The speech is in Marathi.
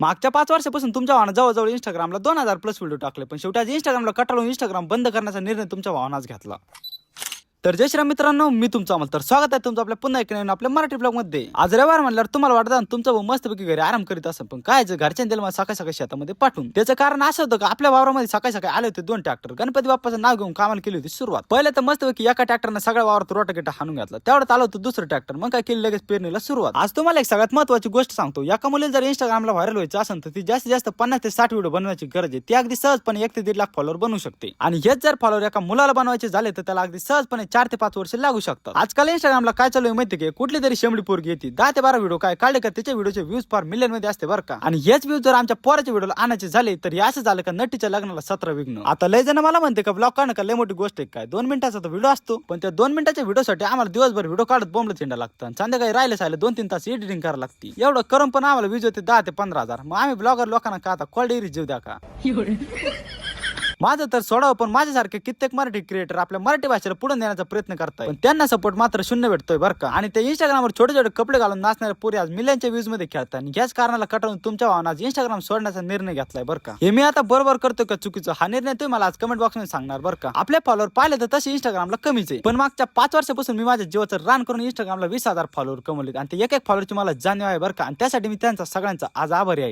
मागच्या 5 वर्षापासून तुमच्या भावानं जवळजवळ इंस्टाग्रामला 2000 प्लस व्हिडिओ टाकले, पण शेवटी आज इंस्टाग्रामला कंटाळून इंस्टाग्राम बंद करण्याचा निर्णय तुमच्या भावानाच घेतला. तर जय श्रीराम मित्रांनो, मी तुमचा अमल. तर स्वागत आहे तुमचं आपल्या पुन्हा एक नवीन आपल्या मराठी ब्लॉग मध्ये. आज रविवार म्हणल्यावर तुम्हाला वाटतं तुमचा भाऊ मस्तपैकी घरी आराम करीत असेल, पण काय घरच्या दिल सकाळी सकाळी शेतामध्ये पाठवून. त्याचं कारण असं होतं की आपल्या वावरामध्ये सकाळी सकाळी आले होते 2 ट्रॅक्टर. गणपती बाप्पाचं नाव घेऊन कामाला केली होती सुरुवात. पहिले तर मस्तपैकी एका ट्रॅक्टरने सगळ्या वावरात रोटाकेटा हाणून घातला. तेवढ्यात आलं होतं दुसरं ट्रॅक्टर. मग काय केली लगेच पेरणीला सुरुवात. आज तुम्हाला एक सगळ्यात महत्त्वाची गोष्ट सांगतो. एका मुलीला जर इंस्टाग्रामला व्हायरल व्हायचं असेल तर ती जास्तीत जास्त 50 ते 60 व्हिडिओ बनवायची गरज आहे. ती अगदी सहजपणे 1 ते 1.5 लाख फॉलोअर बनवू शकते. आणि हेच जर फॉलोअर एका मुलाला बनवायचे झाले तर त्याला अगदी सहजपणे 4 ते 5 वर्ष लागू शकतात. आजकाल इंस्टाग्रामला काय चालू आहे माहिती की कुठली तरी शेंबडी पोरगी येते 10 ते 12 व्हिडिओ काय काढले का त्याच्या व्हिडिओचे व्ह्यूज फार मिलियन मध्ये असते बरं का. आणि हेच व्ह्यूज जर आमच्या पोराच्या व्हिडिओला आणायचे झाले तर असं झालं का नटीच्या लग्नाला 17 विघ्न. आता लय जण मला म्हणते का ब्लॉग काढणं का लय मोठी गोष्ट आहे काय. 2 मिनिटाचा तर व्हिडिओ असतो, पण त्या 2 मिनिटाच्या व्हिडिओसाठी आम्हाला दिवसभर व्हिडिओ काढत बोंबलं चिंडा लागतं. संध्याकाळी राहिले 2-3 तास एडिटिंग करायला लागते. एवढं करून पण आम्हाला व्ह्यूज होते 10 ते 15,000. मग आम्ही ब्लॉगर लोकांना का आता कॉल जीव द्या का. माझं तर सोडावं, पण माझ्यासारखे कित्येक मराठी क्रिएटर आपल्या मराठी भाषेला पुढे नेण्याचा प्रयत्न करताय, पण त्यांना सपोर्ट मात्र शून्य भेटतोय बरं का. आणि ते इंस्टाग्रामवर छोटे छोटे कपडे घालून नाचणारे पुरे आज मिलियनच्या व्ह्यूज मध्ये खेळतात. आणि याच कारणाला कटाळून तुमच्या भावानं आज इंस्टाग्राम सोडण्याचा निर्णय घेतलाय बरं का. हे मी आता बरोबर करतोय का चुकीचं हा निर्णय तुम्ही मला आज कमेंट बॉक्स मध्ये सांगणार बरं का. आपले फॉलोअर पाहिले तर तसे इंस्टाग्रामला कमीच आहे, पण मागच्या 5 वर्षापासून मी माझ्या जीवाचं रान करून इंस्टाग्रामला 20,000 फॉलोअर कमवले. आणि ते एक फॉलोअरची मला जाणीव आहे बरं का. आणि त्यासाठी मी त्यांचा सगळ्यांचा आज आभारी आहे.